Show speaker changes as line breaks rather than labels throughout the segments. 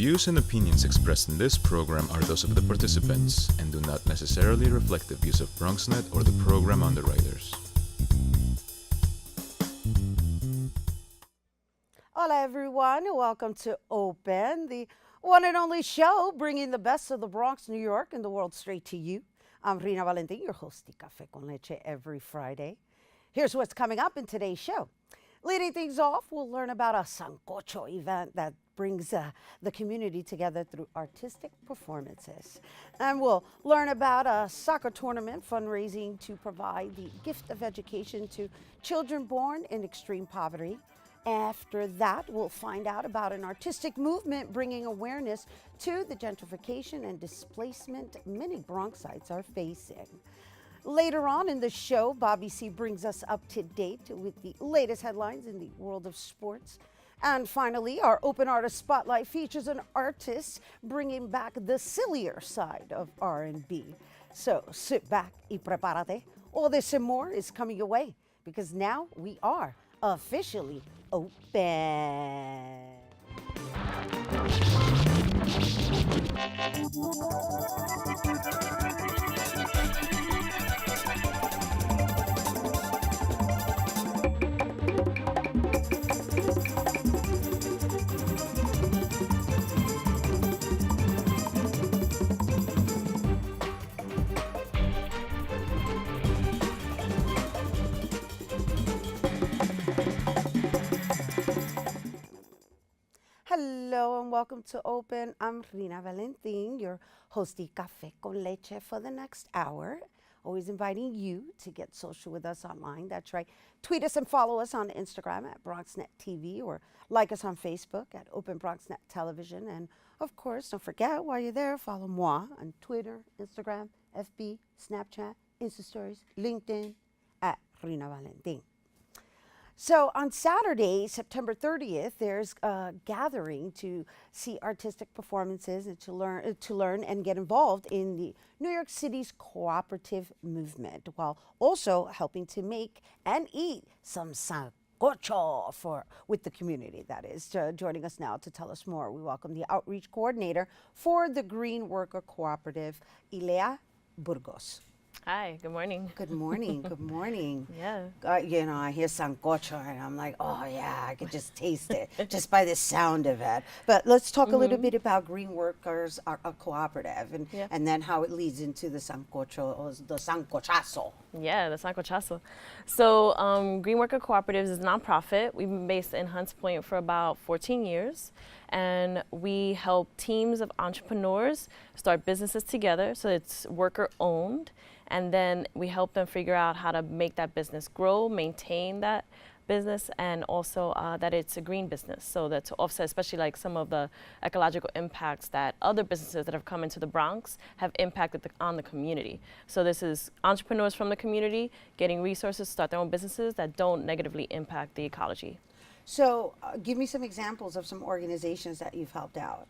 views and opinions expressed in this program are those of the participants and do not necessarily reflect the views of BronxNet or the program underwriters.
Hola everyone, welcome to Open, the one and only show bringing the best of the Bronx, New York, and the world straight to you. I'm Rhina Valentin, your host of Café con Leche every Friday. Here's what's coming up in today's show. Leading things off, we'll learn about a Sancocho event that brings the community together through artistic performances. And we'll learn about a soccer tournament fundraising to provide the gift of education to children born in extreme poverty. After that, we'll find out about an artistic movement bringing awareness to the gentrification and displacement many Bronxites are facing. Later on in the show, Bobby C brings us up to date with the latest headlines in the world of sports. And finally, our Open Artist Spotlight features an artist bringing back the sillier side of R&B. So sit back y prepárate. All this and more is coming your way because now we are officially open. Hello and welcome to Open. I'm Rhina Valentin, your hosty Café con Leche for the next hour. Always inviting you to get social with us online. That's right. Tweet us and follow us on Instagram at BronxNet TV or like us on Facebook at Open BronxNet Television. And of course, don't forget while you're there, follow moi on Twitter, Instagram, FB, Snapchat, Insta Stories, LinkedIn at Rhina Valentin. So on Saturday, September 30th, there's a gathering to see artistic performances and to learn and get involved in the New York City's cooperative movement, while also helping to make and eat some sancocho with the community. That is joining us now to tell us more. We welcome the outreach coordinator for the Green Worker Cooperative, Ilea Burgos.
Hi, good morning.
Good morning, good morning.
Yeah.
I hear sancocho and I'm like, oh yeah, I could just taste it just by the sound of it. But let's talk a little bit about Green Workers, a cooperative, and then how it leads into the sancocho, or the sancochazo.
Yeah, the Sancochazo. So Green Worker Cooperatives is a nonprofit. We've been based in Hunts Point for about 14 years. And we help teams of entrepreneurs start businesses together, so it's worker owned. And then we help them figure out how to make that business grow, maintain that business, and also that it's a green business. So that to offset, especially like some of the ecological impacts that other businesses that have come into the Bronx have impacted on the community. So this is entrepreneurs from the community getting resources to start their own businesses that don't negatively impact the ecology.
So give me some examples of some organizations that you've helped out.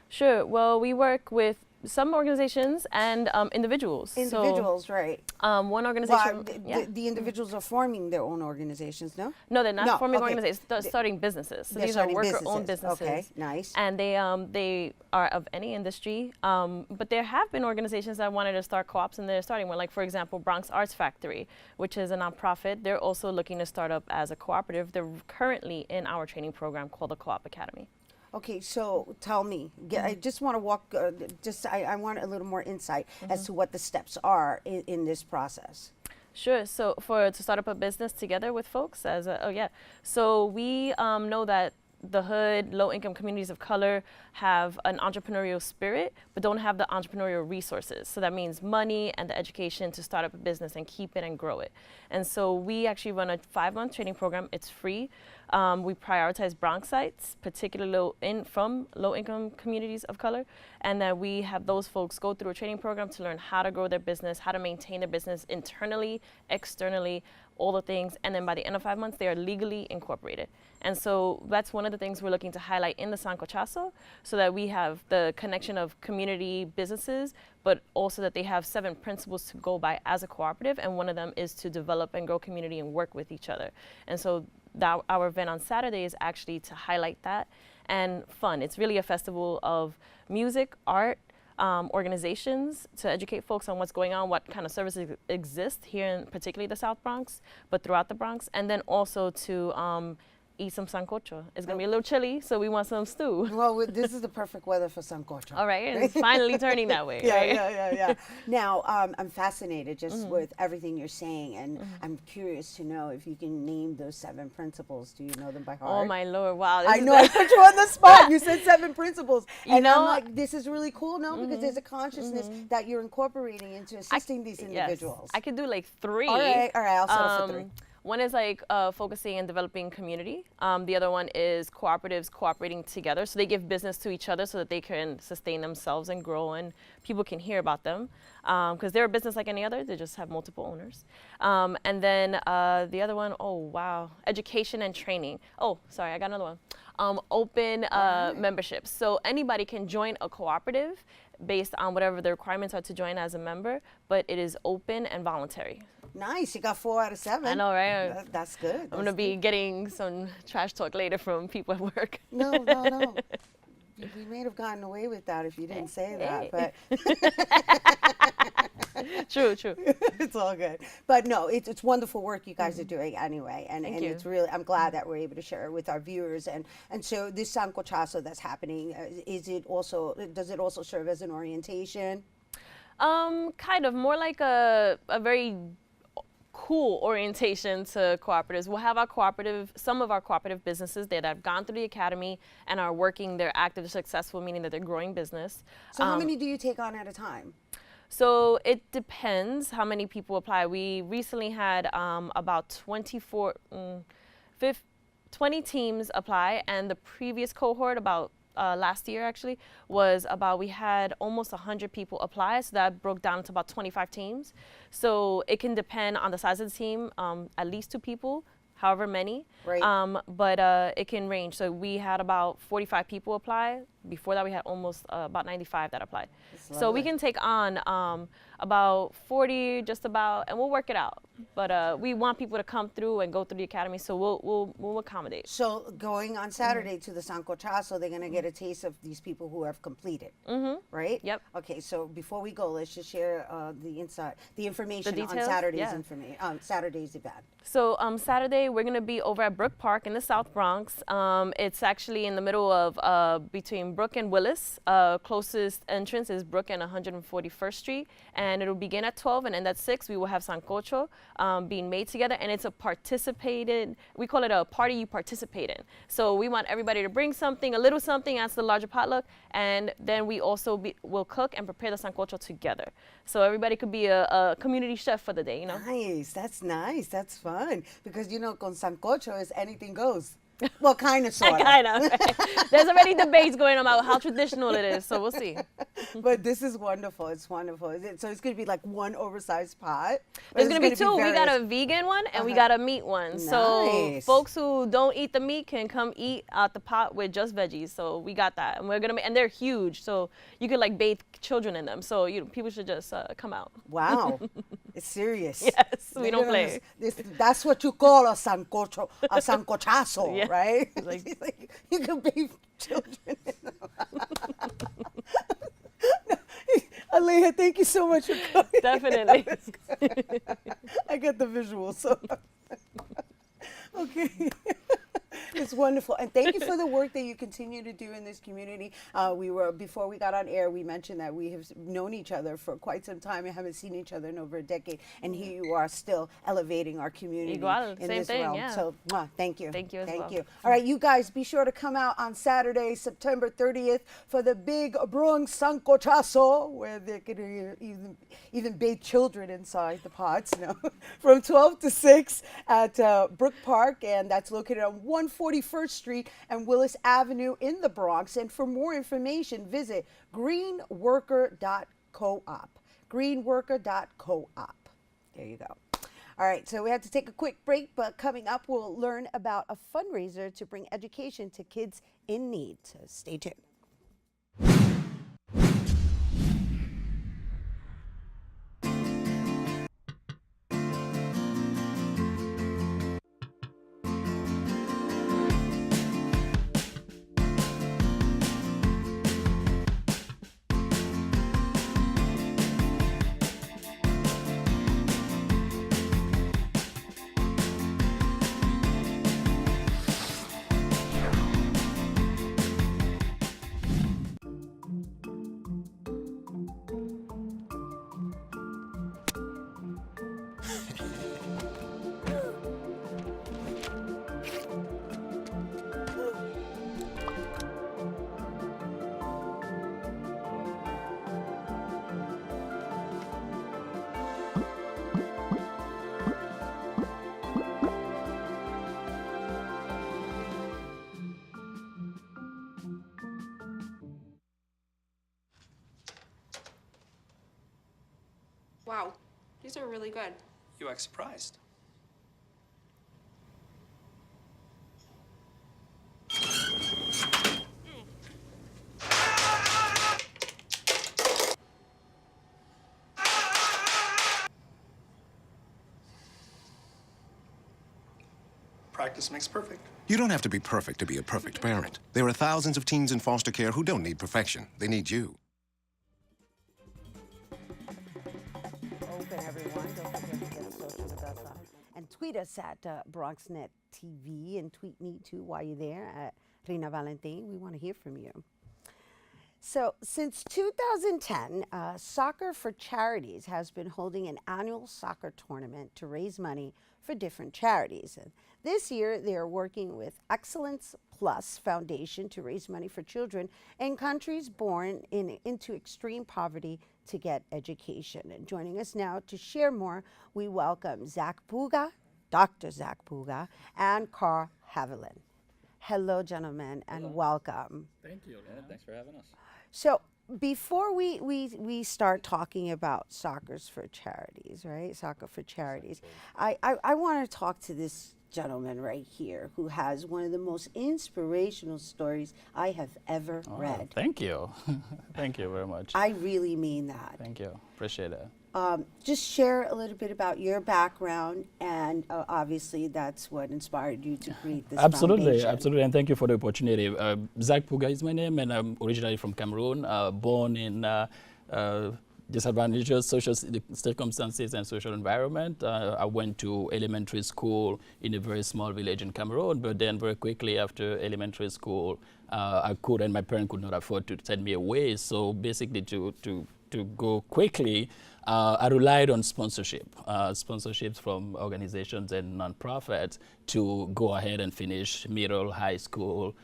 Sure. Well, we work with some organizations and individuals.
Individuals,
so,
right.
One organization.
The individuals are forming their own organizations, no?
No, they're not forming organizations. They're starting businesses. So these are worker-owned businesses.
Okay, nice.
And they are of any industry. But there have been organizations that wanted to start co-ops, and they're starting one. Like, for example, Bronx Arts Factory, which is a nonprofit. They're also looking to start up as a cooperative. They're currently in our training program called the Co-op Academy.
Okay, so tell me, I just want to walk, I want a little more insight as to what the steps are in this process.
Sure. So to start up a business together with folks, so we know that the hood, low-income communities of color have an entrepreneurial spirit, but don't have the entrepreneurial resources. So that means money and the education to start up a business and keep it and grow it. And so we actually run a 5-month training program. It's free. We prioritize Bronxites, particularly from low-income communities of color, and that we have those folks go through a training program to learn how to grow their business, how to maintain their business internally, externally, all the things, and then by the end of 5 months, they are legally incorporated. And so that's one of the things we're looking to highlight in the Sancochazo, so that we have the connection of community businesses, but also that they have 7 principles to go by as a cooperative, and one of them is to develop and grow community and work with each other. And so our event on Saturday is actually to highlight that and fun. It's really a festival of music, art, organizations to educate folks on what's going on, what kind of services exist here in particularly the South Bronx, but throughout the Bronx, and then also to eat some sancocho. It's gonna be a little chilly, so we want some stew.
Well, this is the perfect weather for sancocho.
All right, and it's finally turning that way.
Yeah,
right?
yeah. Now, I'm fascinated just with everything you're saying, and I'm curious to know if you can name those 7 principles. Do you know them by heart?
Oh my Lord! Wow.
I know, I put you on the spot. You said 7 principles. And I'm
know,
like, this is really cool, no? Because there's a consciousness that you're incorporating into assisting these individuals.
Yes, I could do like 3.
All right, I'll settle for 3.
One is like focusing and developing community. The other one is cooperatives cooperating together. So they give business to each other so that they can sustain themselves and grow and people can hear about them. Because they're a business like any other, they just have multiple owners. And then the other one, oh wow, education and training. Oh, sorry, I got another one. Open memberships. So anybody can join a cooperative based on whatever the requirements are to join as a member, but it is open and voluntary.
Nice, you got 4 out of 7.
I know, right?
That's good.
I'm gonna be getting some trash talk later from people at work.
No. We may have gotten away with that if you didn't say that, but
True.
it's all good. But no, it's wonderful work you guys are doing anyway, and
Thank you.
it's really, I'm glad that we're able to share it with our viewers. And so this sancochazo that's happening, does it also serve as an orientation?
Kind of more like a very cool orientation to cooperatives. We'll have some of our cooperative businesses that have gone through the academy and are working. They're active, successful, meaning that they're growing business.
So how many do you take on at a time?
So it depends how many people apply. We recently had about 20 teams apply, and the previous cohort, about last year actually, we had almost 100 people apply, so that broke down to about 25 teams. So it can depend on the size of the team, at least 2 people, however many.
Right.
But it can range. So we had about 45 people apply. Before that, we had almost about 95 that applied. So we can take on about 40, just about, and we'll work it out. But we want people to come through and go through the academy, so we'll accommodate.
So going on Saturday to the Sancochazo, they're going to get a taste of these people who have completed, right?
Yep.
Okay, so before we go, let's just share the information on
details?
Saturday's
Yeah.
Saturday's event.
So Saturday, we're going to be over at Brook Park in the South Bronx. It's actually in the middle of between Brook and Willis. Closest entrance is Brook and 141st Street, and it'll begin at 12 and end at 6. We will have sancocho being made together, and it's we call it a party you participate in. So we want everybody to bring something, a little something, adds to the larger potluck, and then we also will cook and prepare the sancocho together. So everybody could be a community chef for the day, you know?
Nice, that's fun. Because, con sancocho is anything goes. Well, kind of, sort of.
Kind of. There's already debates going on about how traditional it is, so we'll see.
But this is wonderful. It's wonderful. So it's going to be like one oversized pot?
There's going to be 2. We got a vegan one and we got a meat one.
Nice.
So folks who don't eat the meat can come eat out the pot with just veggies. So we got that. And we're going to and they're huge. So you could like bathe children in them. So people should just come out.
Wow. It's serious.
Yes, we don't play.
That's what you call a sancochazo,
Yeah.
right? Like, you can bathe children in them. Aleja, thank you so much for coming.
Definitely.
I get the visual, so. Okay. It's wonderful. And thank you for the work that you continue to do in this community. Before we got on air, we mentioned that we have known each other for quite some time and haven't seen each other in over a decade. And here you are still elevating our community
Igual,
in
same
this
thing,
realm.
yeah.
So thank you.
Thank you as
Thank
well.
you. All right, you guys, be sure to come out on Saturday, September 30th for the Big Bronx Sancochazo, where they could even bathe children inside the pots, from 12 to 6 at Brook Park, and that's located on 141st Street and Willis Avenue in the Bronx. And for more information, visit greenworker.coop. Greenworker.coop. There you go. All right, so we have to take a quick break, but coming up, we'll learn about a fundraiser to bring education to kids in need. So stay tuned.
Wow, these are really good.
You act surprised. Practice makes perfect.
You don't have to be perfect to be a perfect parent. There are thousands of teens in foster care who don't need perfection. They need you.
Open, everyone. Don't forget to get social with us and tweet us at BronxNet TV and tweet me too while you're there at Rhina Valentin. We want to hear from you. So, since 2010, Soccer for Charities has been holding an annual soccer tournament to raise money for different charities. And this year, they are working with Excellence Plus Foundation to raise money for children in countries born into extreme poverty to get education. And joining us now to share more, we welcome Xav A, Dr. Xav A, and Carl Haviland. Hello, gentlemen, and welcome.
Thank you. Yeah, thanks for having us.
So before we start talking about Soccer's for Charities, right? Soccer for Charities, I want to talk to this gentleman right here who has one of the most inspirational stories I have ever read.
Thank you. Thank you very much.
I really mean that.
Thank you. Appreciate it.
Just share a little bit about your background, and obviously that's what inspired you to create this foundation.
Absolutely, and thank you for the opportunity. Xav A is my name, and I'm originally from Cameroon, born in disadvantageous social circumstances and social environment. I went to elementary school in a very small village in Cameroon, but then very quickly after elementary school, and my parents could not afford to send me away, so basically to go quickly, I relied on sponsorships from organizations and nonprofits to go ahead and finish middle, high school,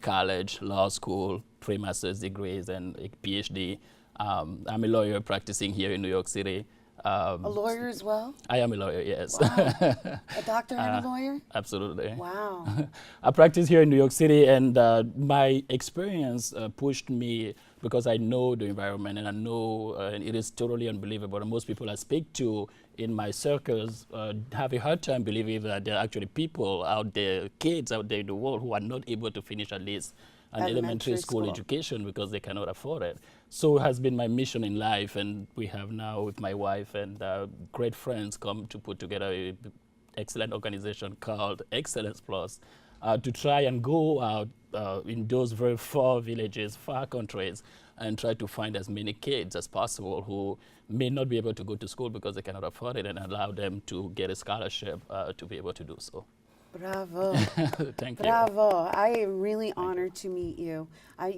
college, law school, pre-master's degrees, and a PhD. I'm a lawyer practicing here in New York City.
A lawyer as well?
I am a lawyer, yes.
Wow. A doctor and a lawyer?
Absolutely.
Wow.
I practice here in New York City, and my experience pushed me because I know the environment, and I know and it is totally unbelievable. And most people I speak to in my circles have a hard time believing that there are actually people out there, kids out there in the world who are not able to finish at least an elementary school education because they cannot afford it. So it has been my mission in life, and we have now with my wife and great friends come to put together an excellent organization called Excellence Plus to try and go out in those very far villages, far countries, and try to find as many kids as possible who may not be able to go to school because they cannot afford it, and allow them to get a scholarship to be able to do so.
Bravo.
Thank you.
Bravo. I am really honored to meet you.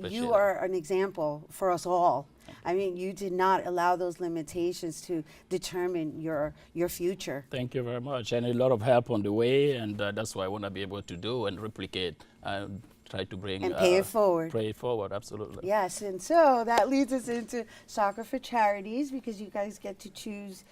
You are an example for us all. I mean, you did not allow those limitations to determine your future.
Thank you very much. And a lot of help on the way, and that's what I want to be able to do and replicate, try to bring...
And pay it forward.
Pay it forward, absolutely.
Yes, and so that leads us into Soccer for Charities, because you guys get to choose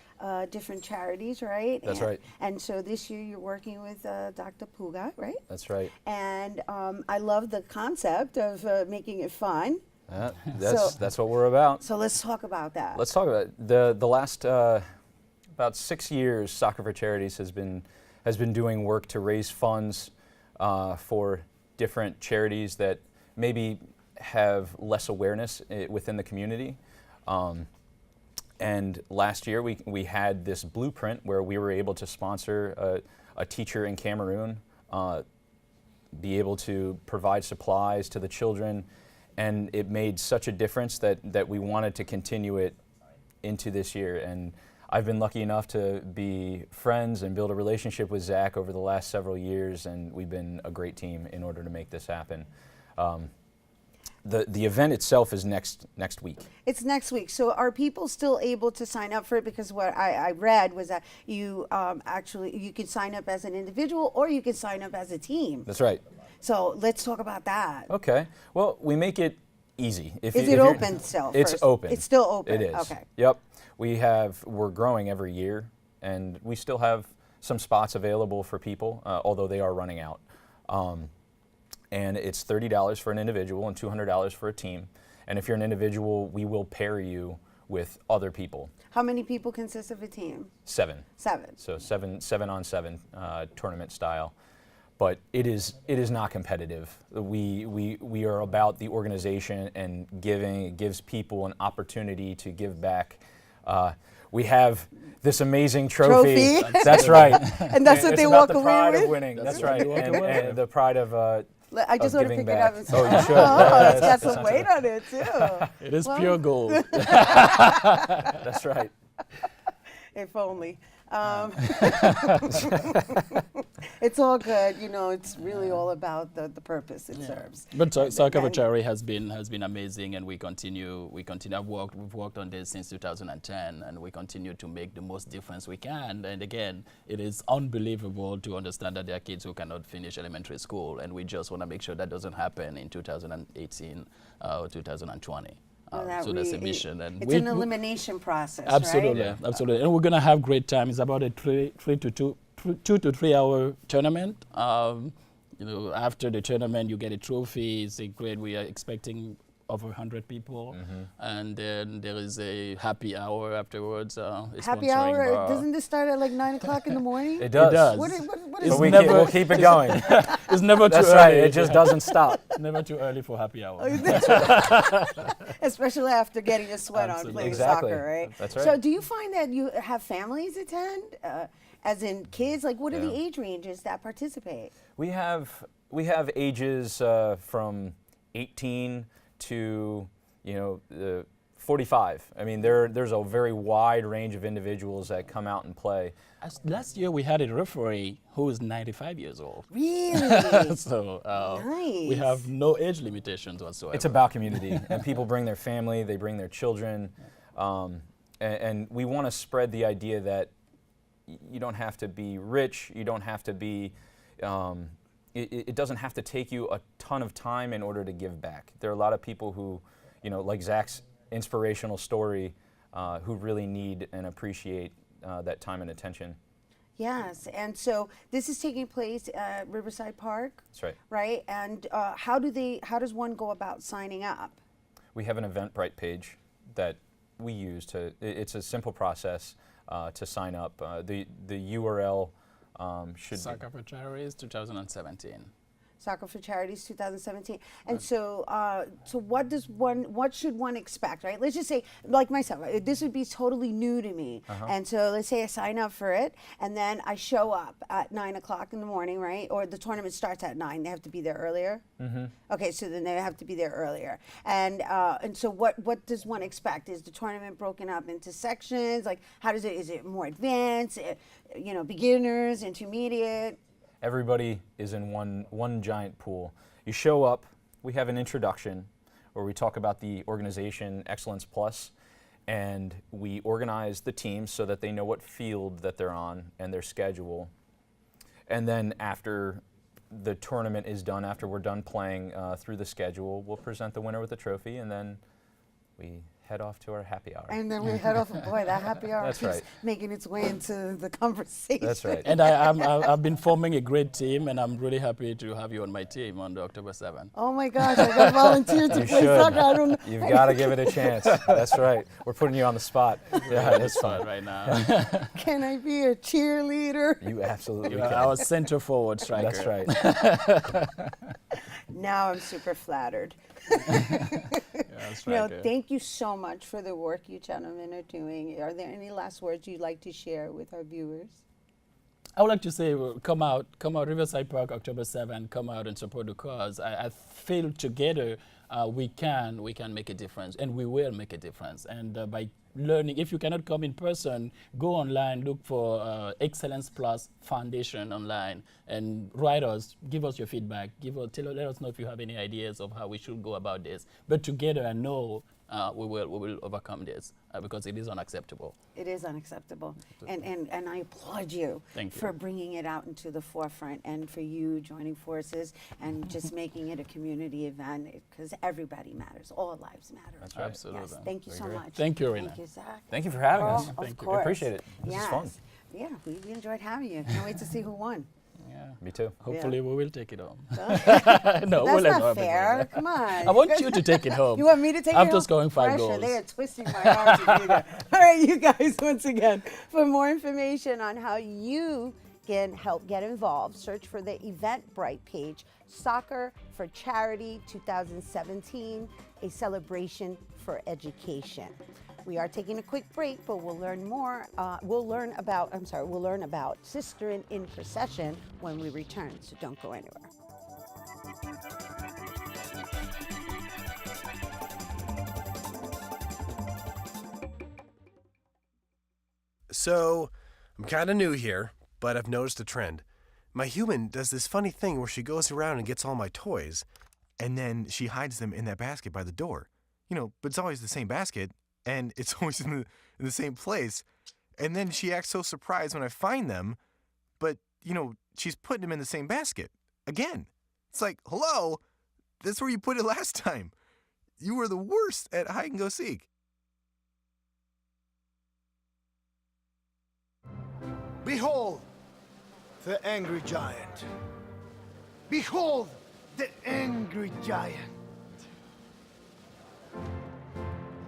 different charities, right?
That's right.
And so this year you're working with Dr. Puga, right?
That's right.
And I love the concept of making it fun.
That's what we're about.
So let's talk about that.
Let's talk about it. The last about 6 years, Soccer for Charities has been doing work to raise funds for different charities that maybe have less awareness within the community. And last year we had this blueprint where we were able to sponsor a teacher in Cameroon, be able to provide supplies to the children, and it made such a difference that we wanted to continue it into this year. And I've been lucky enough to be friends and build a relationship with Xav over the last several years, and we've been a great team in order to make this happen. The event itself is next week.
It's next week. So are people still able to sign up for it? Because what I read was that you actually, you can sign up as an individual or you can sign up as a team.
That's right.
So let's talk about that.
Okay. Well, we make it easy.
Is it open still?
It's open.
It's still open.
It is.
Okay.
Yep. We're growing every year, and we still have some spots available for people, although they are running out. And it's $30 for an individual and $200 for a team. And if you're an individual, we will pair you with other people.
How many people consist of a team?
7.
7.
So 7-on-7 tournament style. But it is not competitive. We are about the organization and giving. It gives people an opportunity to give back. We have this amazing trophy. That's right.
And that's what
it's
they
about
walk
the
away
pride
with?
of winning. That's right. And the pride of
I just want to
giving
pick
back.
it up and see.
Oh, you should.
Oh, it's got
That's
some weight on it, too.
It is pure gold.
That's right.
If only. It's all good, you know. It's really all about the purpose it serves.
But Soccer for
And-
Charity has been amazing, and we continue. We've worked on this since 2010, and we continue to make the most difference we can. And again, it is unbelievable to understand that there are kids who cannot finish elementary school, and we just want to make sure that doesn't happen in 2018 or 2020. So that's a mission, and
it's an elimination process,
absolutely,
right?
absolutely, and we're gonna have great time. It's about a 2 to 3 hour tournament. You know, after the tournament, you get a trophy. It's a great. We are expecting over 100 people, and then there is a happy hour afterwards.
Happy hour, doesn't this start at like 9 o'clock in the morning?
It does.
It does.
What is
It's
But we'll keep it going.
It's never too
That's
early.
right. It just doesn't stop.
Never too early for happy hour.
Especially after getting a sweat on
Absolutely.
playing
Exactly.
soccer, right?
That's right.
So do you find that you have families attend, as in kids? Like, what are the age ranges that participate?
We have ages from 18 to 45. I mean, there's a very wide range of individuals that come out and play.
Last year we had a referee who is 95 years old.
Really?
So we
Nice.
have no age limitations whatsoever.
It's about community, and people bring their family, they bring their children, and we want to spread the idea that you don't have to be rich, you don't have to be. It doesn't have to take you a ton of time in order to give back. There are a lot of people who, like Zach's inspirational story, who really need and appreciate that time and attention.
Yes, and so this is taking place at Riverside Park.
That's right.
Right, and how does one go about signing up?
We have an Eventbrite page that we use it's a simple process to sign up. The URL should
Soccer for Charities 2017.
Soccer for Charities 2017. And so what should one expect, right? Let's just say, like myself, this would be totally new to me. And so let's say I sign up for it, and then I show up at 9 o'clock in the morning, right? Or the tournament starts at 9. They have to be there earlier? Okay, so then they have to be there earlier. And so what does one expect? Is the tournament broken up into sections? Like, is it more advanced, beginners, intermediate?
Everybody is in one giant pool. You show up, we have an introduction where we talk about the organization Excellence Plus, and we organize the teams so that they know what field that they're on and their schedule. And then after the tournament is done, after we're done playing through the schedule, we'll present the winner with a trophy, and then we head off to our happy hour.
And then we head off, boy, that happy hour
That's
keeps
right.
making its way into the conversation.
That's right.
And I've been forming a great team, and I'm really happy to have you on my team on October 7th.
Oh my gosh, I got volunteered to
You
play
should.
soccer. I don't know.
You've got to give it a chance. That's right. We're putting you on the spot.
Yeah, that's fun right now.
Can I be a cheerleader?
You absolutely
You are
can.
our center forward striker.
That's right.
Now I'm super flattered.
Yeah, striker.
Thank you so much for the work you gentlemen are doing. Are there any last words you'd like to share with our viewers?
I would like to say, come out, Riverside Park, October 7th, come out and support the cause. I feel together we can make a difference, and we will make a difference. And by learning, if you cannot come in person, go online, look for Excellence Plus Foundation online, and write us, give us your feedback, let us know if you have any ideas of how we should go about this. But together, I know we will overcome this because it is unacceptable.
It is unacceptable. And I applaud you,
Thank you.
for bringing it out into the forefront, and for you joining forces and just making it a community event, because everybody matters. All lives matter.
That's right.
Absolutely.
Yes, thank you so
Agree.
much.
Thank you, Rhina.
Thank you, Zach.
Thank you for having us.
Of
Thank you.
course.
We appreciate it. This is
Yes.
fun.
Yeah, we enjoyed having you. Can't wait to see who won.
Yeah.
Me too.
Hopefully we will take it home. No,
That's
we'll have
not
no
fair. Come on.
I want you to take it home.
You want me to take it
I'm
home?
just going 5
Pressure.
goals.
They are twisting my arm to do that. All right, you guys, once again, for more information on how you can help get involved, search for the Eventbrite page, Soccer for Charity 2017, a celebration for education. We are taking a quick break, but we'll learn more. We'll learn about Sisterin in Procession when we return, so don't go anywhere.
So, I'm kind of new here, but I've noticed a trend. My human does this funny thing where she goes around and gets all my toys, and then she hides them in that basket by the door. You know, but it's always the same basket, and it's always in the same place. And then she acts so surprised when I find them, but, you know, she's putting them in the same basket. Again. It's like, hello? That's where you put it last time. You were the worst at hide and go seek.
Behold, the angry giant. Behold, the angry giant.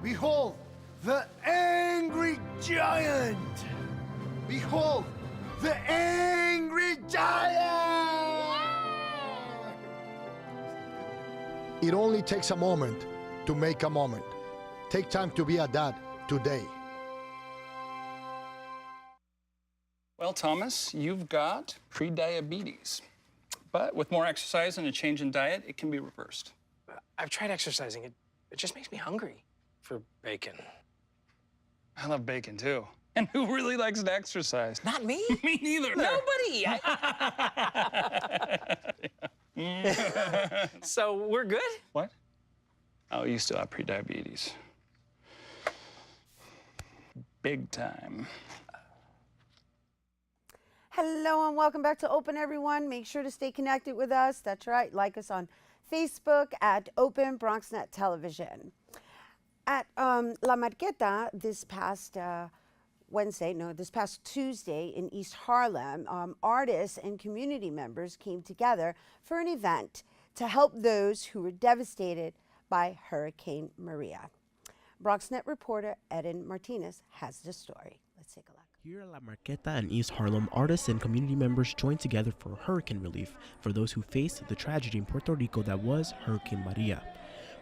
Behold, the angry giant. Behold, the angry giant. It only takes a moment to make a moment. Take time to be a dad today.
Well, Thomas, you've got pre-diabetes. But with more exercise and a change in diet, it can be reversed.
I've tried exercising. It just makes me hungry for bacon.
I love bacon, too. And who really likes to exercise?
Not me.
Me neither.
Nobody. So we're good?
What? Oh, you still have pre-diabetes. Big time.
Hello and welcome back to Open, everyone. Make sure to stay connected with us. That's right. Like us on Facebook at Open BronxNet Television. At La Marqueta this past Tuesday in East Harlem, artists and community members came together for an event to help those who were devastated by Hurricane Maria. BronxNet reporter Eden Martinez has the story. Let's take a look.
Here at La Marqueta in East Harlem, artists and community members joined together for hurricane relief for those who faced the tragedy in Puerto Rico that was Hurricane Maria.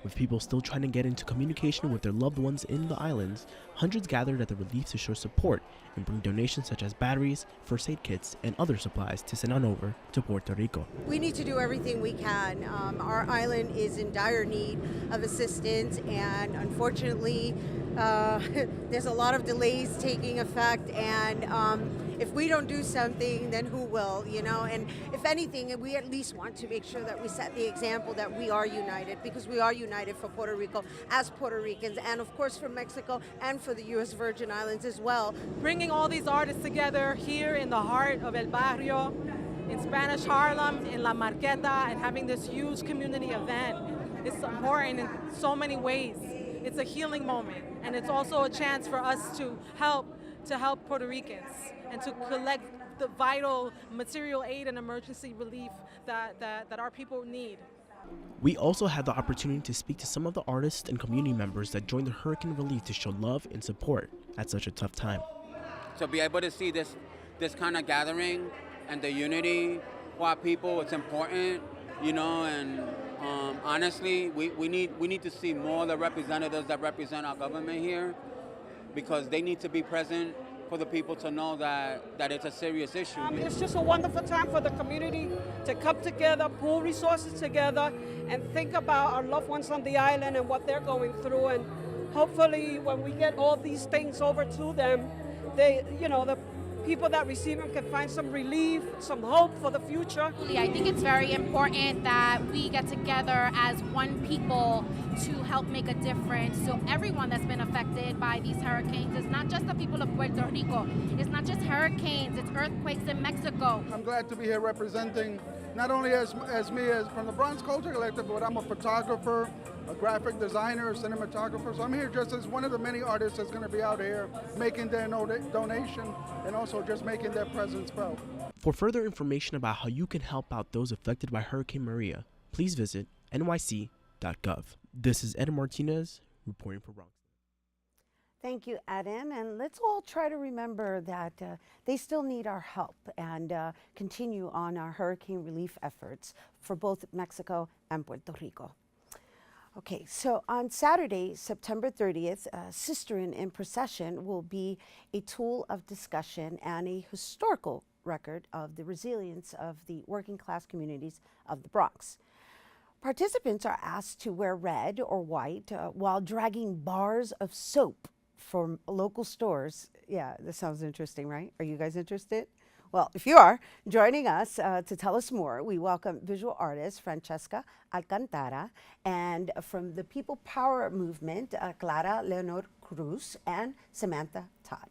With people still trying to get into communication with their loved ones in the islands, hundreds gathered at the relief to show support and bring donations such as batteries, first aid kits, and other supplies to send on over to Puerto Rico.
We need to do everything we can. Our island is in dire need of assistance, and unfortunately, there's a lot of delays taking effect, and if we don't do something, then who will, you know? And if anything, we at least want to make sure that we set the example that we are united, because we are united for Puerto Rico as Puerto Ricans, and of course for Mexico and for the U.S. Virgin Islands as well.
Bringing all these artists together here in the heart of El Barrio, in Spanish Harlem, in La Marqueta, and having this huge community event is important in so many ways. It's a healing moment, and it's also a chance for us to help Puerto Ricans and to collect the vital material aid and emergency relief that our people need.
We also had the opportunity to speak to some of the artists and community members that joined the hurricane relief to show love and support at such a tough time.
To be able to see this kind of gathering and the unity for our people, it's important, you know, and honestly, we need to see more of the representatives that represent our government here, because they need to be present for the people to know that it's a serious issue.
It's just a wonderful time for the community to come together, pool resources together, and think about our loved ones on the island and what they're going through. And hopefully when we get all these things over to them, they, you know, the people that receive them can find some relief, some hope for the future.
I think it's very important that we get together as one people to help make a difference. So everyone that's been affected by these hurricanes, it's not just the people of Puerto Rico, it's not just hurricanes, it's earthquakes in Mexico.
I'm glad to be here representing not only as me as from the Bronx Culture Collective, but I'm a photographer, a graphic designer, a cinematographer. So I'm here just as one of the many artists that's going to be out here making their donation and also just making their presence felt.
For further information about how you can help out those affected by Hurricane Maria, please visit nyc.gov. This is Ed Martinez reporting for Bronx.
Thank you, Eden. And let's all try to remember that they still need our help and continue on our hurricane relief efforts for both Mexico and Puerto Rico. Okay, so on Saturday, September 30th, Sisterin in Procession will be a tool of discussion and a historical record of the resilience of the working class communities of the Bronx. Participants are asked to wear red or white while dragging bars of soap from local stores. Yeah, this sounds interesting, right? Are you guys interested? Well, if you are, joining us to tell us more, we welcome visual artist Francesca Alcantara, and from the People Power Movement, Clara Leonor Cruz and Samantha Todd.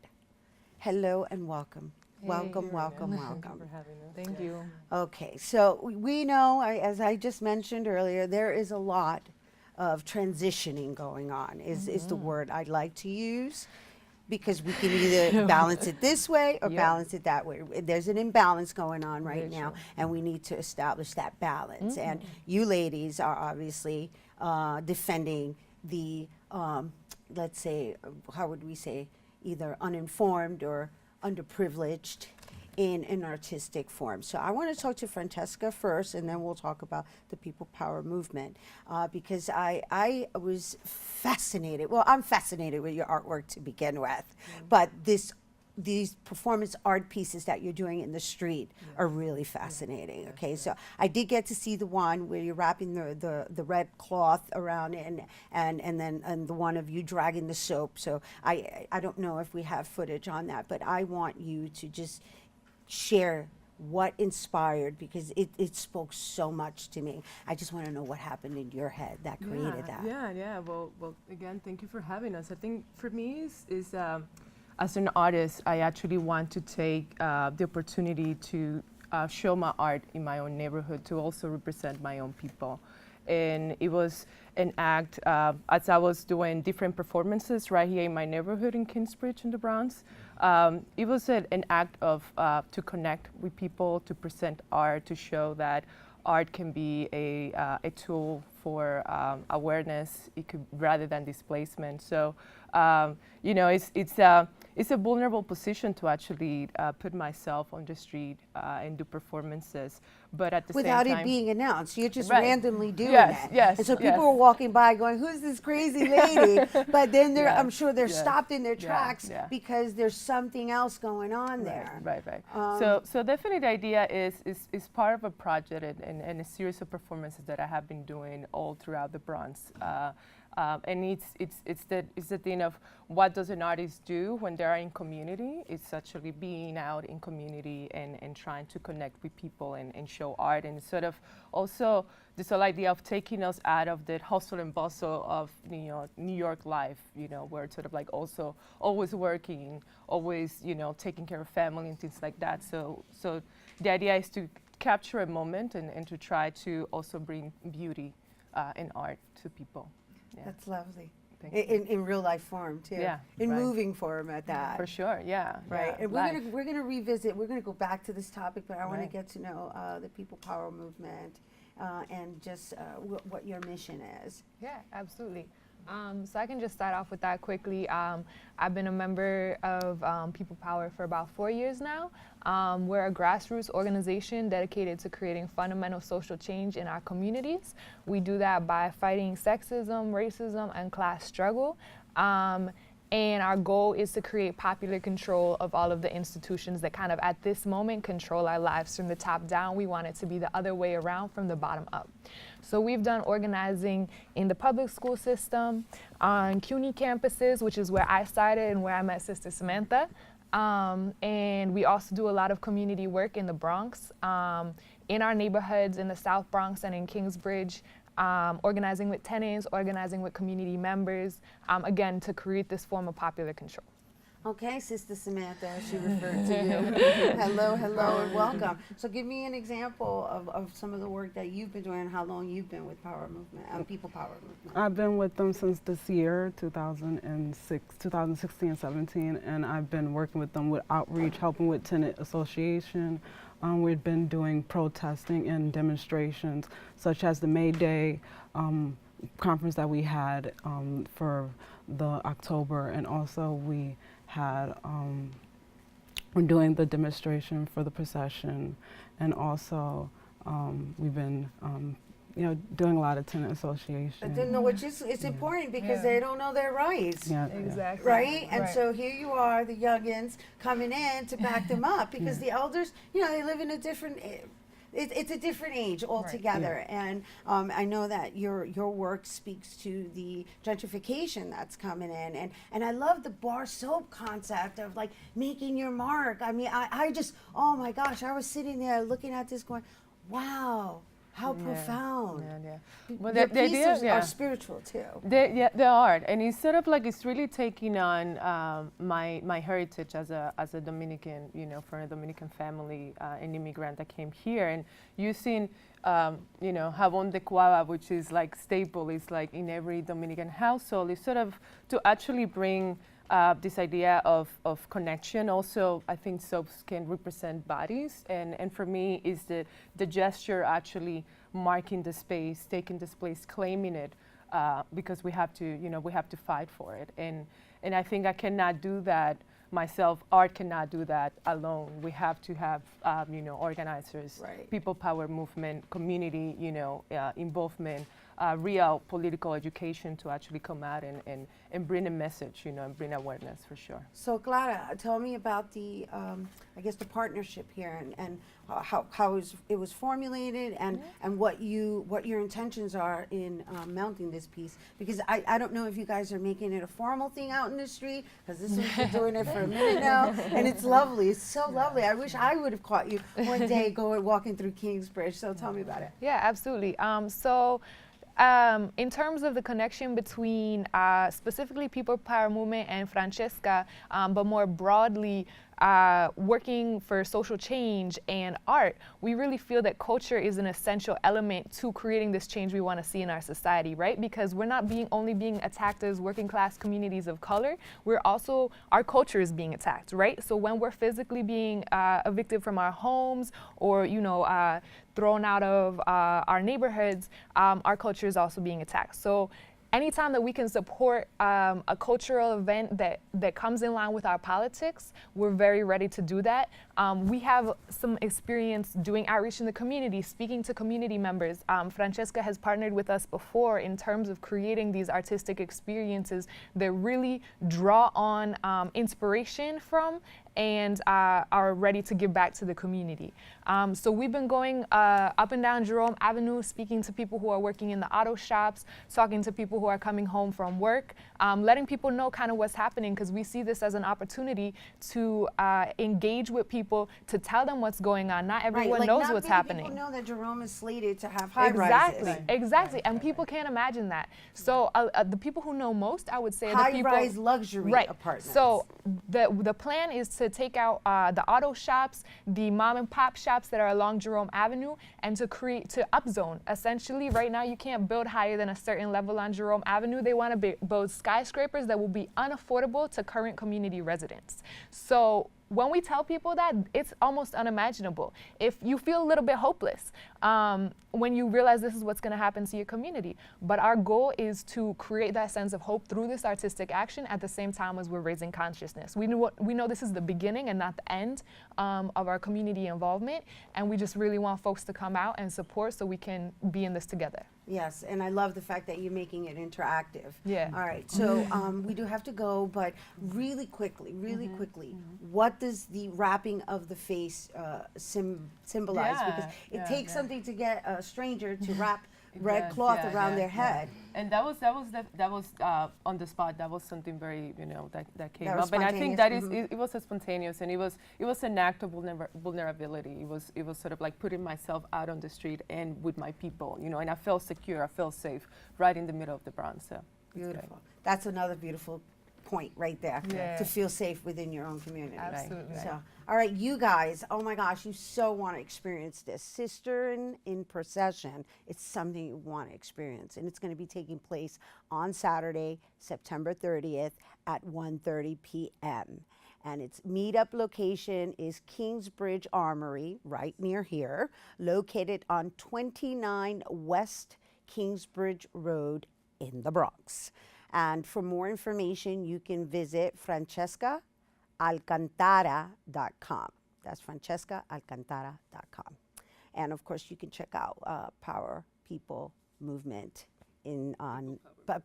Hello and welcome. Welcome, welcome, welcome.
Thank you for having us. Thank you.
Okay, so we know, as I just mentioned earlier, there is a lot of transitioning going on, is the word I'd like to use, because we can either balance it this way or balance it that way. There's an imbalance going on right now, and we need to establish that balance. And you ladies are obviously defending the, let's say, how would we say, either uninformed or underprivileged in an artistic form. So I want to talk to Francesca first, and then we'll talk about the People Power Movement, because I was fascinated. Well, I'm fascinated with your artwork to begin with, but these performance art pieces that you're doing in the street are really fascinating. Okay, so I did get to see the one where you're wrapping the red cloth around it, and then the one of you dragging the soap. So I don't know if we have footage on that, but I want you to just share what inspired, because it spoke so much to me. I just want to know what happened in your head that created that.
Yeah. Well, again, thank you for having us. I think for me is as an artist, I actually want to take the opportunity to show my art in my own neighborhood, to also represent my own people. And it was an act, as I was doing different performances right here in my neighborhood in Kingsbridge in the Bronx. It was an act of to connect with people, to present art, to show that art can be a tool for awareness, it could, rather than displacement. So, it's a vulnerable position to actually put myself on the street and do performances, but at the same time,
without it being announced, you're just
Right.
randomly doing
Yes,
it.
yes,
And so
yes.
people are walking by going, "Who's this crazy lady?" But then
Yes,
I'm sure they're
yes.
stopped in their
Yeah,
tracks
yeah.
because there's something else going on there.
Right.
Um,
So definitely the idea is part of a project and a series of performances that I have been doing all throughout the Bronx. And it's the thing of what does an artist do when they are in community. It's actually being out in community and trying to connect with people and show art, and sort of also this whole idea of taking us out of the hustle and bustle of New York life, where it's sort of like also always working, always taking care of family and things like that. So the idea is to capture a moment and to try to also bring beauty and art to people. Yeah.
That's lovely.
Thank you.
In real life form too.
Yeah,
In
right.
moving form at that.
For sure, yeah.
Right.
yeah,
And
life.
we're gonna revisit. We're gonna go back to this topic, but I want to
Right.
get to know the People Power Movement and just what your mission is.
Yeah, absolutely. So I can just start off with that quickly. I've been a member of People Power for about 4 years now. We're a grassroots organization dedicated to creating fundamental social change in our communities. We do that by fighting sexism, racism, and class struggle. And our goal is to create popular control of all of the institutions that kind of at this moment control our lives from the top down. We want it to be the other way around, from the bottom up. So we've done organizing in the public school system, on CUNY campuses, which is where I started and where I met Sister Samantha. And we also do a lot of community work in the Bronx, in our neighborhoods in the South Bronx and in Kingsbridge. Organizing with tenants, organizing with community members, again, to create this form of popular control.
Okay, Sister Samantha, as she referred to you. Hello, hello, and welcome. So give me an example of some of the work that you've been doing and how long you've been with Power Movement, People Power Movement.
I've been with them since this year, 2016 and 17, and I've been working with them with outreach, helping with tenant association. We've been doing protesting and demonstrations, such as the May Day conference that we had for the October, and also we had, we're doing the demonstration for the procession, and also we've been, you know, doing a lot of tenant association.
Which is it's important because they don't know their rights.
Yeah.
Exactly.
Right? And so here you are, the youngins, coming in to back them up because the elders, you know, they live in a different it's a different age altogether. And I know that your work speaks to the gentrification that's coming in. And I love the bar soap concept of like making your mark. I mean, I just, oh my gosh, I was sitting there looking at this going, wow. How profound.
Well,
Your
the idea,
pieces are spiritual too.
They are, and it's sort of like it's really taking on my heritage as a Dominican, you know, from a Dominican family, an immigrant that came here, and using, you know, jabón de cuava, which is like staple, is like in every Dominican household. It's sort of to actually bring this idea of connection. Also, I think soaps can represent bodies, and for me, is the gesture actually marking the space, taking this place, claiming it, because we have to, you know, we have to fight for it. And I think I cannot do that myself. Art cannot do that alone. We have to have, you know, organizers, people power movement, community, you know, involvement, real political education to actually come out and bring a message, you know, and bring awareness for sure.
So Clara, tell me about the, I guess the partnership here and how it was formulated and what your intentions are in mounting this piece, because I don't know if you guys are making it a formal thing out in the street, because this has been doing it for a minute now, and it's lovely. It's so lovely. I wish I would have caught you one day walking through Kingsbridge. So tell me about it.
Yeah, absolutely. In terms of the connection between specifically People Power Movement and Francesca, but more broadly working for social change and art, we really feel that culture is an essential element to creating this change we want to see in our society, right? Because we're not only being attacked as working class communities of color, we're also, our culture is being attacked, right? So when we're physically being evicted from our homes or, you know, thrown out of our neighborhoods, our culture is also being attacked. So anytime that we can support a cultural event that comes in line with our politics, we're very ready to do that. We have some experience doing outreach in the community, speaking to community members. Francesca has partnered with us before in terms of creating these artistic experiences that really draw on inspiration from and are ready to give back to the community. So we've been going up and down Jerome Avenue, speaking to people who are working in the auto shops, talking to people who are coming home from work, letting people know kind of what's happening, because we see this as an opportunity to engage with people, to tell them what's going on. Not everyone knows what's happening.
People know that Jerome is slated to have high rises.
Exactly, and people can't imagine that. So the people who know most, I would say,
high-rise luxury apartments.
So the plan is to take out the auto shops, the mom and pop shops that are along Jerome Avenue, and to upzone. Essentially, right now you can't build higher than a certain level on Jerome Avenue. They want to build skyscrapers that will be unaffordable to current community residents. So when we tell people that, it's almost unimaginable. If you feel a little bit hopeless when you realize this is what's going to happen to your community. But our goal is to create that sense of hope through this artistic action at the same time as we're raising consciousness. We know this is the beginning and not the end of our community involvement, and we just really want folks to come out and support so we can be in this together.
Yes, and I love the fact that you're making it interactive.
Yeah.
All right, so we do have to go, but really quickly, what does the wrapping of the face symbolize? Because it takes something to get a stranger to wrap red cloth around their head.
And that was on the spot. That was something very, you know, that came up. And I think that it was spontaneous, and it was an act of vulnerability. It was sort of like putting myself out on the street and with my people, you know. And I felt secure. I felt safe, right in the middle of the Bronx. So
beautiful. That's another beautiful point right there to feel safe within your own community.
Absolutely.
So, all right, you guys, oh my gosh, you so want to experience this. Sisterin in Procession, it's something you want to experience. And it's going to be taking place on Saturday, September 30th at 1:30 p.m. And its meetup location is Kingsbridge Armory, right near here, located on 29 West Kingsbridge Road in the Bronx. And for more information, you can visit francescaalcantara.com. That's francescaalcantara.com. And of course, you can check out Power People Movement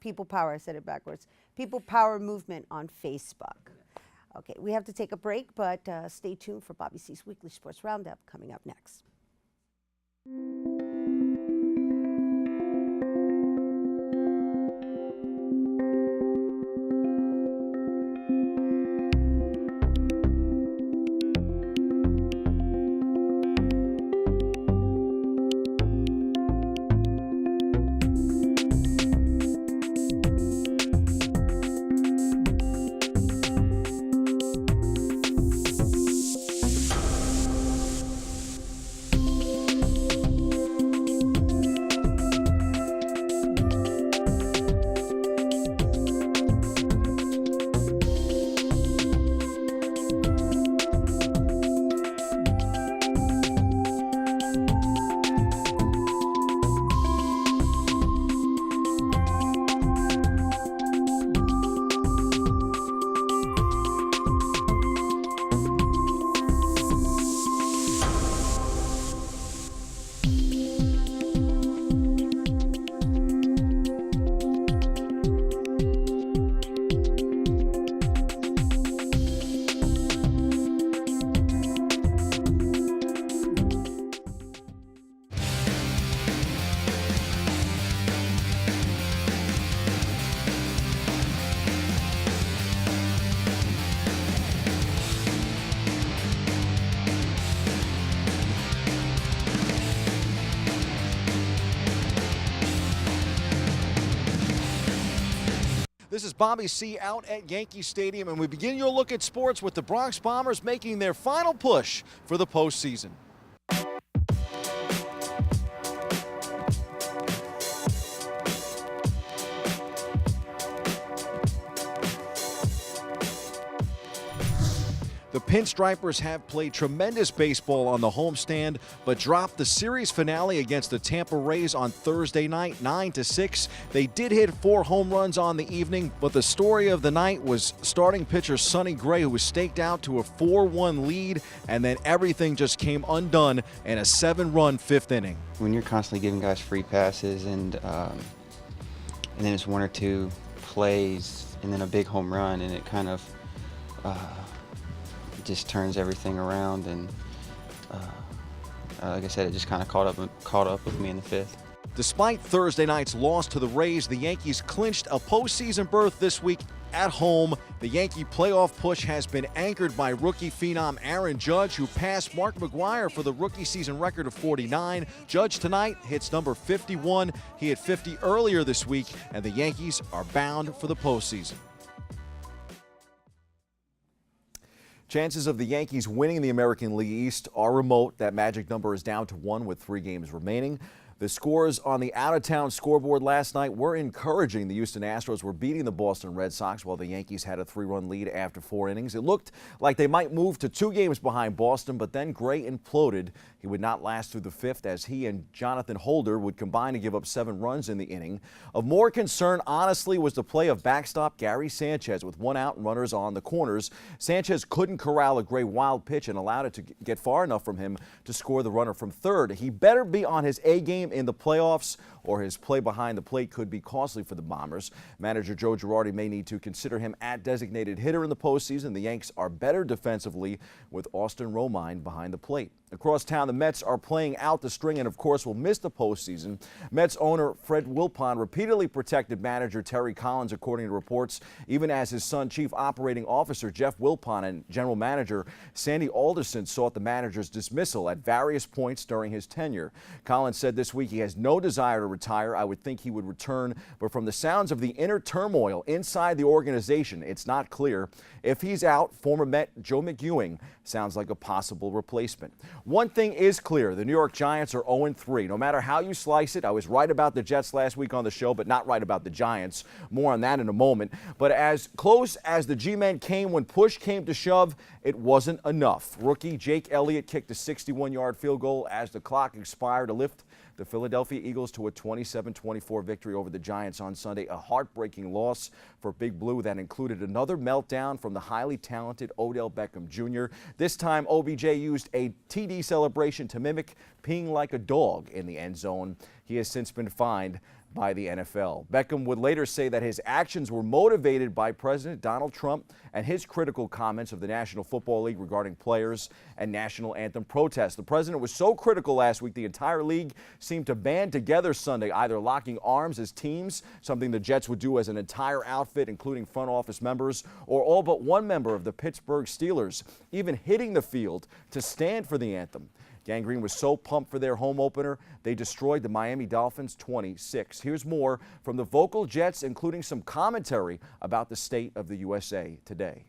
People Power, I said it backwards. People Power Movement on Facebook. Okay, we have to take a break, but stay tuned for Bobby C's Weekly Sports Roundup coming up next.
This is Bobby C. out at Yankee Stadium, and we begin your look at sports with the Bronx Bombers making their final push for the postseason. The Pinstripers have played tremendous baseball on the homestand, but dropped the series finale against the Tampa Rays on Thursday night, 9-6. They did hit 4 home runs on the evening, but the story of the night was starting pitcher Sonny Gray, who was staked out to a 4-1 lead, and then everything just came undone in a 7-run 5th inning.
When you're constantly giving guys free passes and then it's 1 or 2 plays and then a big home run, and it kind of just turns everything around, and like I said, it just kind of caught up with me in the 5th.
Despite Thursday night's loss to the Rays, the Yankees clinched a postseason berth this week at home. The Yankee playoff push has been anchored by rookie phenom Aaron Judge, who passed Mark McGwire for the rookie season record of 49. Judge tonight hits number 51. He hit 50 earlier this week, and the Yankees are bound for the postseason. Chances of the Yankees winning the American League East are remote. That magic number is down to 1 with 3 games remaining. The scores on the out-of-town scoreboard last night were encouraging. The Houston Astros were beating the Boston Red Sox while the Yankees had a 3-run lead after 4 innings. It looked like they might move to 2 games behind Boston, but then Gray imploded. He would not last through the 5th as he and Jonathan Holder would combine to give up 7 runs in the inning. Of more concern, honestly, was the play of backstop Gary Sanchez with 1 out and runners on the corners. Sanchez couldn't corral a Gray wild pitch and allowed it to get far enough from him to score the runner from third. He better be on his A game in the playoffs, or his play behind the plate could be costly for the Bombers. Manager Joe Girardi may need to consider him at designated hitter in the postseason. The Yanks are better defensively with Austin Romine behind the plate. Across town, the Mets are playing out the string and, of course, will miss the postseason. Mets owner Fred Wilpon repeatedly protected manager Terry Collins, according to reports, even as his son, Chief Operating Officer Jeff Wilpon, and General Manager Sandy Alderson sought the manager's dismissal at various points during his tenure. Collins said this week he has no desire to retire. I would think he would return, but from the sounds of the inner turmoil inside the organization, it's not clear. If he's out, former Met Joe McEwing sounds like a possible replacement. One thing is clear, the New York Giants are 0-3. No matter how you slice it, I was right about the Jets last week on the show, but not right about the Giants. More on that in a moment. But as close as the G-men came when push came to shove, it wasn't enough. Rookie Jake Elliott kicked a 61-yard field goal as the clock expired to lift the Philadelphia Eagles to a 27-24 victory over the Giants on Sunday. A heartbreaking loss for Big Blue that included another meltdown from the highly talented Odell Beckham Jr. This time, OBJ used a TD celebration to mimic peeing like a dog in the end zone. He has since been fined by the NFL. Beckham would later say that his actions were motivated by President Donald Trump and his critical comments of the National Football League regarding players and national anthem protests. The president was so critical last week, the entire league seemed to band together Sunday, either locking arms as teams, something the Jets would do as an entire outfit, including front office members, or all but one member of the Pittsburgh Steelers, even hitting the field to stand for the anthem. Gang Green was so pumped for their home opener, they destroyed the Miami Dolphins 26. Here's more from the vocal Jets, including some commentary about the state of the USA today.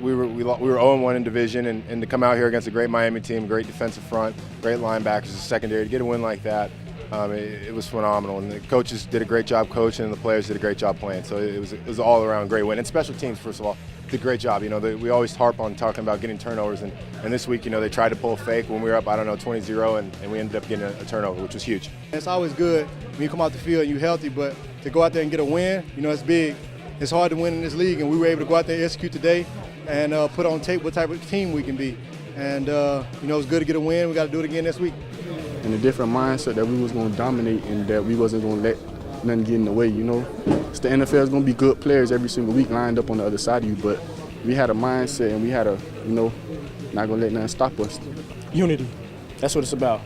We were 0-1 in division, and to come out here against a great Miami team, great defensive front, great linebackers, a secondary, to get a win like that, it was phenomenal. And the coaches did a great job coaching, and the players did a great job playing. So it was an all-around great win. And special teams, first of all, did a great job. You know, we always harp on talking about getting turnovers, and this week, you know, they tried to pull a fake when we were up, 20-0, and we ended up getting a turnover, which was huge.
It's always good when you come out the field and you're healthy, but to go out there and get a win, you know, it's big. It's hard to win in this league, and we were able to go out there and execute today and put on tape what type of team we can be. And, you know, it's good to get a win. We got to do it again this week.
And a different mindset that we was going to dominate and that we wasn't going to let nothing get in the way, you know. It's the NFL is going to be good players every single week lined up on the other side of you, but we had a mindset and we had a, you know, not going to let nothing stop us.
Unity. That's what it's about.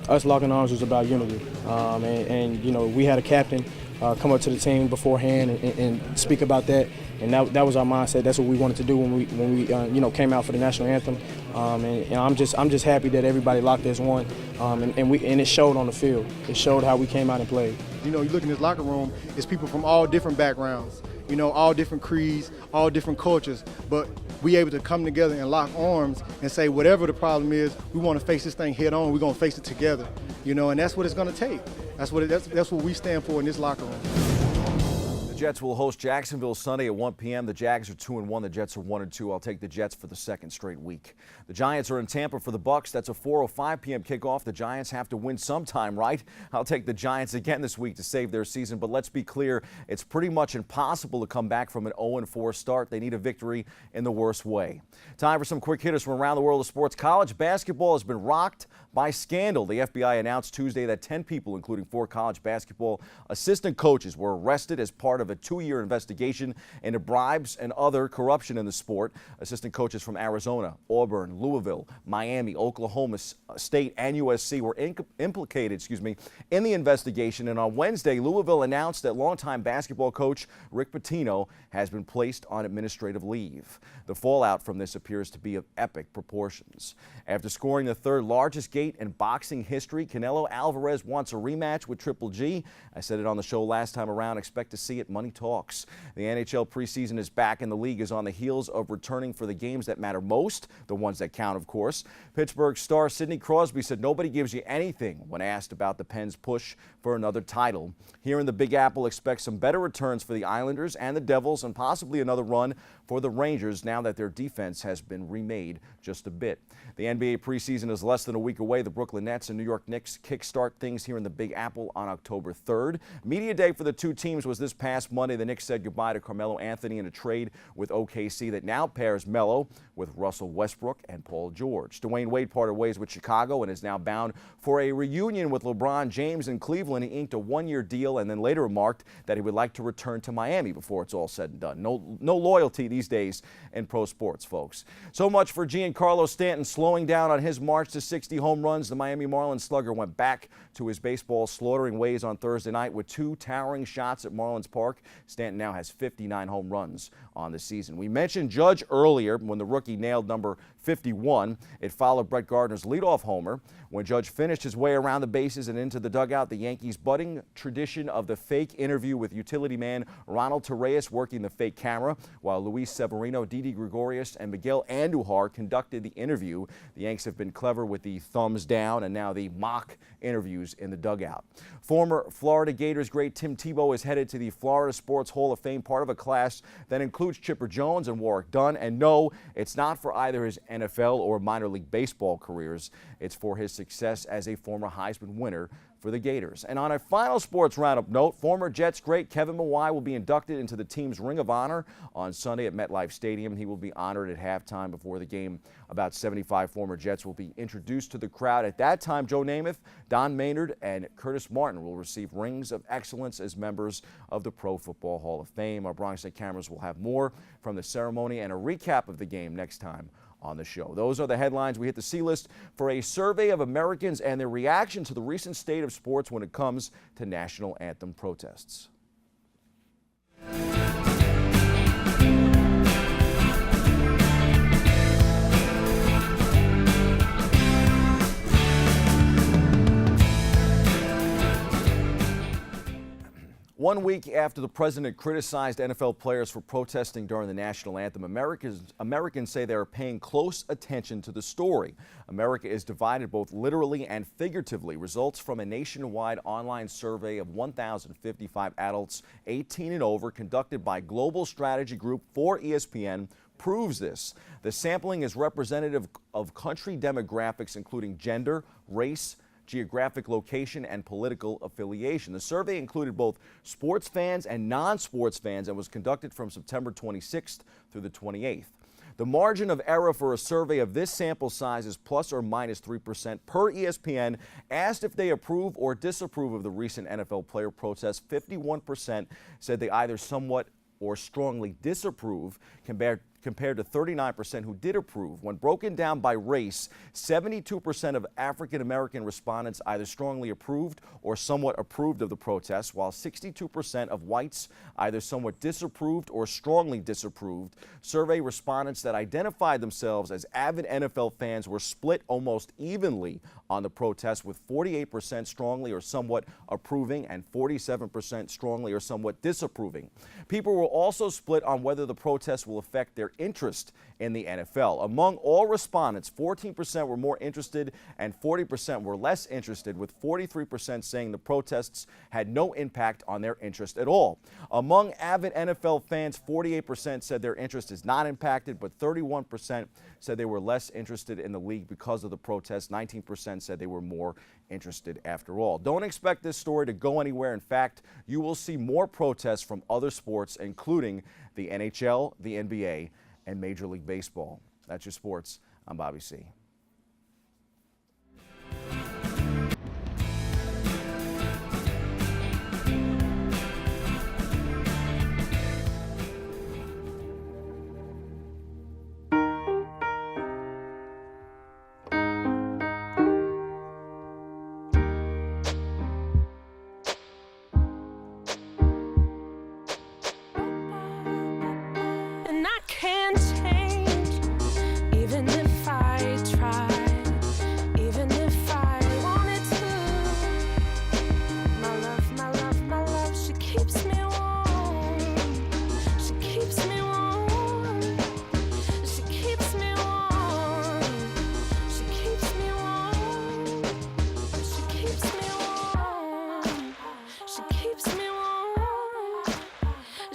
Us locking arms was about unity. And you know, we had a captain come up to the team beforehand and speak about that. And that was our mindset. That's what we wanted to do when we you know, came out for the national anthem. And I'm just happy that everybody locked as one. And it showed on the field. It showed how we came out and played.
You know, you look in this locker room, it's people from all different backgrounds. You know, all different creeds, all different cultures, but we able to come together and lock arms and say whatever the problem is, we want to face this thing head on. We're going to face it together. You know, and that's what it's going to take. That's what we stand for in this locker room.
The Jets will host Jacksonville Sunday at 1 p.m. The Jags are 2-1. The Jets are 1-2. I'll take the Jets for the second straight week. The Giants are in Tampa for the Bucs. That's a 4:05 p.m. kickoff. The Giants have to win sometime, right? I'll take the Giants again this week to save their season. But let's be clear, it's pretty much impossible to come back from an 0-4 start. They need a victory in the worst way. Time for some quick hitters from around the world of sports. College basketball has been rocked by scandal. The FBI announced Tuesday that 10 people, including 4 college basketball assistant coaches, were arrested as part of a 2-year investigation into bribes and other corruption in the sport. Assistant coaches from Arizona, Auburn, Louisville, Miami, Oklahoma State, and USC were implicated in the investigation. And on Wednesday, Louisville announced that longtime basketball coach Rick Pitino has been placed on administrative leave. The fallout from this appears to be of epic proportions. After scoring the third largest gate in boxing history, Canelo Alvarez wants a rematch with Triple G. I said it on the show last time around. Expect to see it. Money talks. The NHL preseason is back, and the league is on the heels of returning for the games that matter most, the ones that count, of course. Pittsburgh star Sidney Crosby said nobody gives you anything when asked about the Pens' push for another title. Here in the Big Apple, expect some better returns for the Islanders and the Devils, and possibly another run for the Rangers now that their defense has been remade just a bit. The NBA preseason is less than a week away. The Brooklyn Nets and New York Knicks kickstart things here in the Big Apple on October 3rd. Media day for the two teams was this past Monday. The Knicks said goodbye to Carmelo Anthony in a trade with OKC that now pairs Melo with Russell Westbrook and Paul George. Dwayne Wade parted ways with Chicago and is now bound for a reunion with LeBron James in Cleveland. He inked a 1-year deal and then later remarked that he would like to return to Miami before it's all said and done. No loyalty these days in pro sports, folks. So much for Giancarlo Stanton slowing down on his march to 60 home runs. The Miami Marlins slugger went back to his baseball slaughtering ways on Thursday night with 2 towering shots at Marlins Park. mark. Stanton now has 59 home runs on the season. We mentioned Judge earlier when the rookie nailed number 51. It followed Brett Gardner's leadoff homer. When Judge finished his way around the bases and into the dugout, the Yankees' budding tradition of the fake interview with utility man Ronald Torreyes working the fake camera, while Luis Severino, Didi Gregorius, and Miguel Andujar conducted the interview. The Yanks have been clever with the thumbs down and now the mock interviews in the dugout. Former Florida Gators great Tim Tebow is headed to the Florida Sports Hall of Fame, part of a class that includes Chipper Jones and Warrick Dunn. And no, it's not for either his NFL or minor league baseball careers. It's for his success as a former Heisman winner for the Gators. And on a final sports roundup note, former Jets great Kevin Mawae will be inducted into the team's Ring of Honor on Sunday at MetLife Stadium. He will be honored at halftime before the game. About 75 former Jets will be introduced to the crowd. At that time, Joe Namath, Don Maynard, and Curtis Martin will receive rings of excellence as members of the Pro Football Hall of Fame. Our Bronx Net cameras will have more from the ceremony and a recap of the game next time on the show. Those are the headlines. We hit the C-list for a survey of Americans and their reaction to the recent state of sports when it comes to national anthem protests. One week after the president criticized NFL players for protesting during the national anthem, Americans say they are paying close attention to the story. America is divided both literally and figuratively. Results from a nationwide online survey of 1,055 adults 18 and over conducted by Global Strategy Group for ESPN proves this. The sampling is representative of country demographics including gender, race, geographic location, and political affiliation. The survey included both sports fans and non-sports fans and was conducted from September 26th through the 28th. The margin of error for a survey of this sample size is plus or minus 3%. Per ESPN, asked if they approve or disapprove of the recent NFL player protests, 51% said they either somewhat or strongly disapprove, compared to 39% who did approve. When broken down by race, 72% of African American respondents either strongly approved or somewhat approved of the protests, while 62% of whites either somewhat disapproved or strongly disapproved. Survey respondents that identified themselves as avid NFL fans were split almost evenly on the protests, with 48% strongly or somewhat approving and 47% strongly or somewhat disapproving. People were also split on whether the protests will affect their interest in the NFL. Among all respondents, 14% were more interested and 40% were less interested, with 43% saying the protests had no impact on their interest at all. Among avid NFL fans, 48% said their interest is not impacted, but 31% said they were less interested in the league because of the protests. 19% said they were more interested after all. Don't expect this story to go anywhere. In fact, you will see more protests from other sports, including the NHL, the NBA, and Major League Baseball. That's your sports. I'm Bobby C.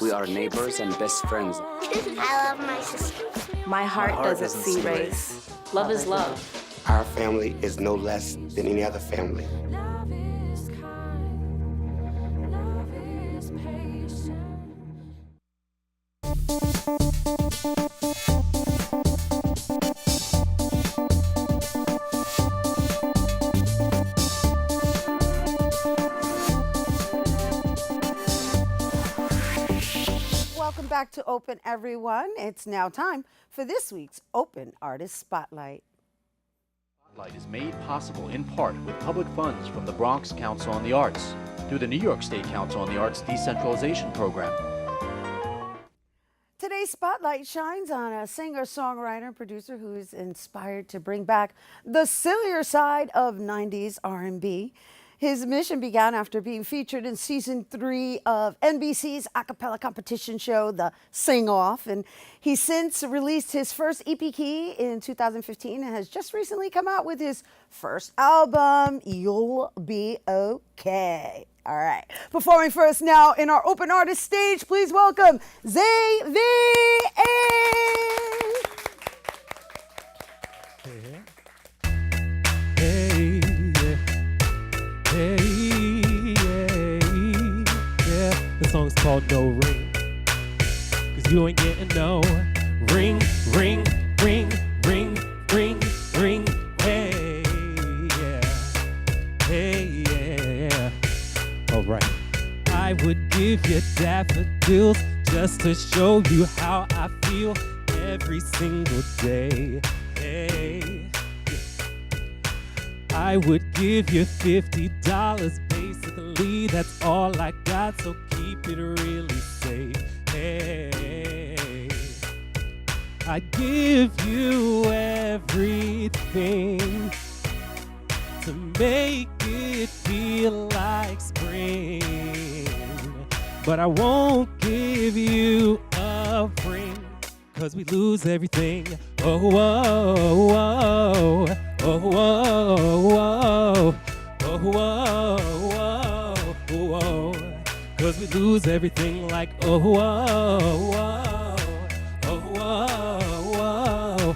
We are neighbors and best friends.
I love my sister.
My heart doesn't see race. Love is love.
Our family is no less than any other family.
Welcome back to Open, everyone. It's now time for this week's Open Artist Spotlight.
Spotlight is made possible in part with public funds from the Bronx Council on the Arts.
through the New York State Council on the Arts Decentralization Program.
Today's spotlight shines on a singer, songwriter, and producer who is inspired to bring back the sillier side of 90s R&B. His mission began after being featured in season 3 of NBC's a cappella competition show, The Sing Off. And he's since released his first EP in 2015 and has just recently come out with his first album, You'll Be Okay. All right. Performing for us now in our open artist stage, please welcome Xav A.
Hey, yeah. The song's called No Ring. 'Cause you ain't getting no ring, ring, ring, ring, ring, ring. Hey, yeah. Hey, yeah. All right. I would give you daffodils just to show you how I feel every single day. Hey. I would give you $50, basically, that's all I got, so keep it really safe. Hey, I give you everything to make it feel like spring, but I won't give you a ring, 'cause we lose everything. Oh, whoa, whoa. Oh, whoa, whoa, oh, whoa, whoa, whoa, 'cause we lose everything like, oh, whoa, whoa, oh, whoa, whoa,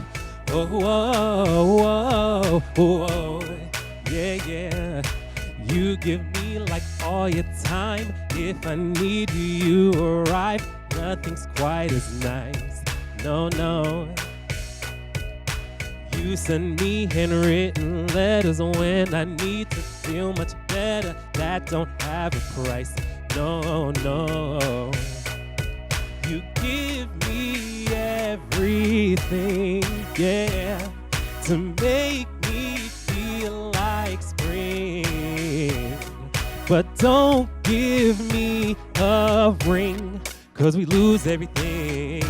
oh, whoa, whoa, whoa, yeah. You give me like all your time. If I need you, you arrive. Nothing's quite as nice, no. You send me handwritten letters when I need to feel much better. That don't have a price, no. You give me everything, yeah, to make me feel like spring. But don't give me a ring, 'cause we lose everything.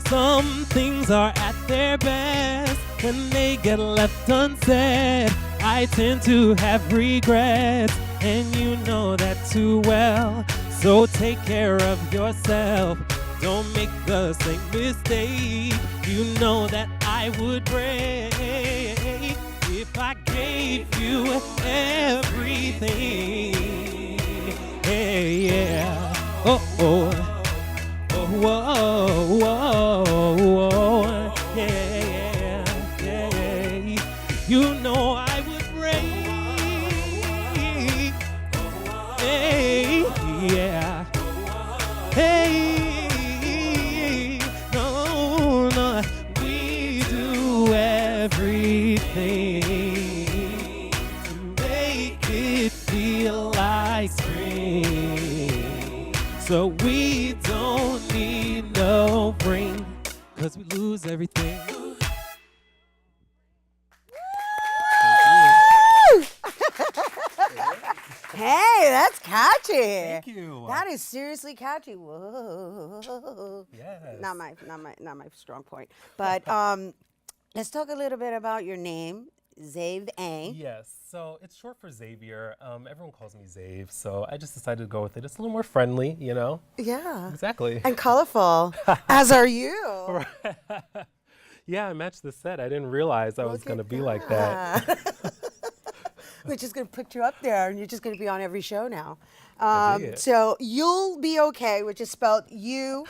Some things are at their best when they get left unsaid. I tend to have regrets, and you know that too well. So take care of yourself. Don't make the same mistake. You know that I would break if I gave you everything. Hey, yeah. Oh. Oh, whoa, yeah. You know I would break. Hey, yeah. Hey, no, we do everything to make it feel like spring. So we don't need no ring, 'cause we lose everything.
Hey, that's catchy.
Thank you.
That is seriously catchy. Whoa.
Yes.
Not my strong point. But let's talk a little bit about your name, Xav A.
Yes, so it's short for Xavier. Everyone calls me Xav, so I just decided to go with it. It's a little more friendly, you know?
Yeah.
Exactly.
And colorful, as are you.
Yeah, I matched the set. I didn't realize I was going to be like that.
We're just going to put you up there, and you're just going to be on every show now.
I dig it.
So You'll Be Okay, which is spelled U''L''B''OK.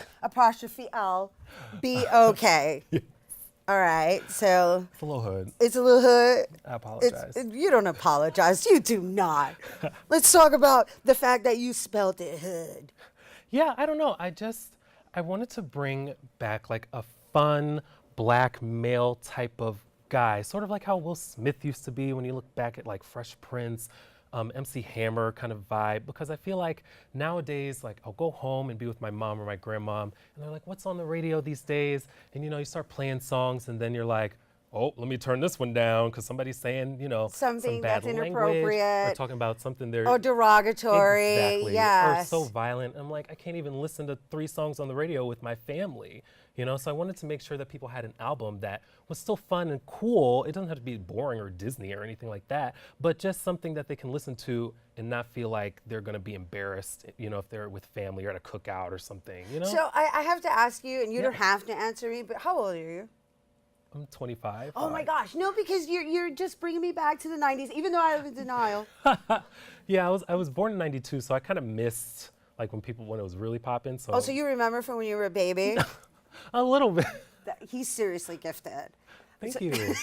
All right, so.
It's a little hood.
It's a little hood.
I apologize.
You don't apologize. You do not. Let's talk about the fact that you spelled it hood.
Yeah, I don't know. I wanted to bring back like a fun black male type of guy, sort of like how Will Smith used to be when you look back at like Fresh Prince, MC Hammer kind of vibe, because I feel like nowadays, like I'll go home and be with my mom or my grandmom, and they're like, what's on the radio these days? And you know, you start playing songs and then you're like,
oh, let me turn this one down because somebody's saying, you know,
something
some bad
that's
language,
inappropriate,
or talking about something they're
or derogatory,
exactly,
yes,
or so violent. I'm like, I can't even listen to 3 songs on the radio with my family, you know. So I wanted to make sure that people had an album that was still fun and cool. It doesn't have to be boring or Disney or anything like that, but just something that they can listen to and not feel like they're going to be embarrassed, you know, if they're with family or at a cookout or something, you know.
So I have to ask you, and you don't have to answer me, but how old are you?
I'm 25.
Oh my gosh, no, because you're just bringing me back to the 90s, even though I live in denial.
Yeah, I was born in '92, so I kind of missed like when it was really popping. So.
Oh, so you remember from when you were a baby?
A little bit.
He's seriously gifted.
Thank you.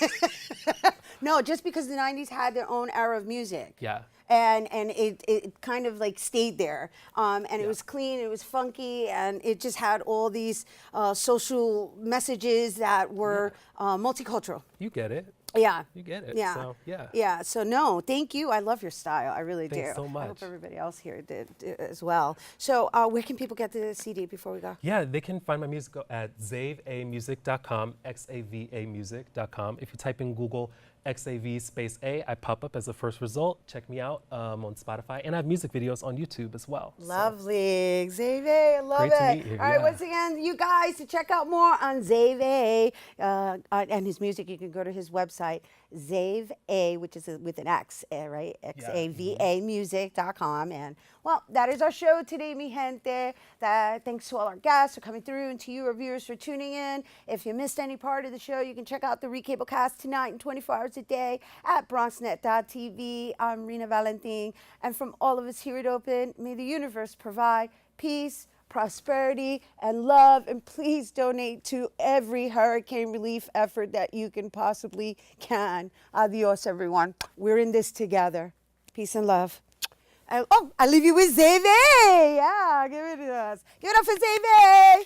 No, just because the 90s had their own era of music.
Yeah.
And it kind of like stayed there. And it was clean, it was funky, and it just had all these social messages that were multicultural.
You get it.
Yeah.
You get it.
Yeah.
So, yeah.
Yeah. So no, thank you. I love your style. I really do.
Thanks so
I
much.
hope everybody else here did as well. So where can people get the CD before we go?
Yeah, they can find my music at xavamusic.com, xavamusic.com. If you type in Google XAV space A, I pop up as the first result. Check me out on Spotify, and I have music videos on YouTube as well.
Lovely. Xav A, I love
Great to
it.
meet you,
All right,
yeah.
once again, you guys, to check out more on Xav A and his music, you can go to his website, Xav A, which is with an X, right? XAVA music.com. And, well, that is our show today, mi gente. Thanks to all our guests for coming through, and to you, our viewers, for tuning in. If you missed any part of the show, you can check out the Recablecast tonight and 24 hours a day at bronxnet.tv. I'm Rhina Valentin. And from all of us here at Open, may the universe provide peace, prosperity, and love. And please donate to every hurricane relief effort that you can possibly can. Adios, everyone. We're in this together. Peace and love. I leave you with Xav A. Yeah, give it to us. Give it up for Xav A.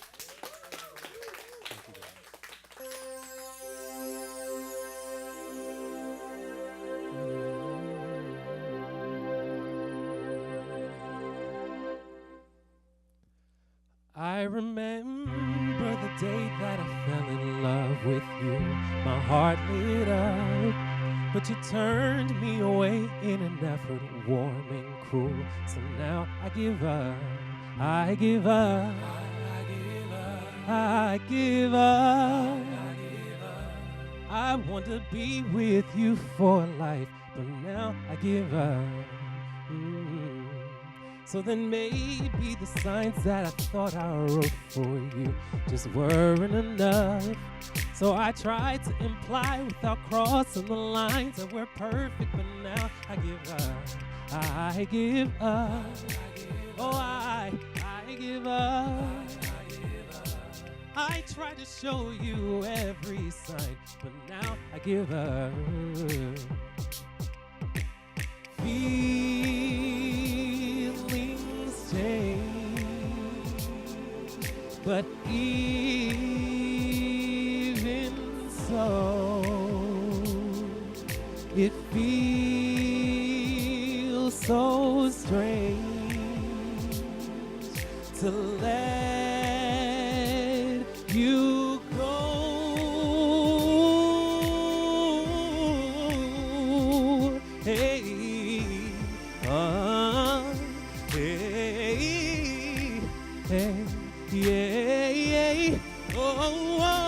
I remember the day that I fell in love with you. My heart lit up, but you turned me away in an effort, warm and cruel. So now I give up, I give up, I give up. I want to be with you for life, but now I give up. So then maybe the signs that I thought I wrote for you just weren't enough. So I tried to imply without crossing the lines that we're perfect, but now I give up. I give up. Oh, I give up. I tried to show you every sign, but now I give up. Feelings change, but even so, it feels so strange to let you go. Hey, hey, hey, yeah, yeah. Oh, oh.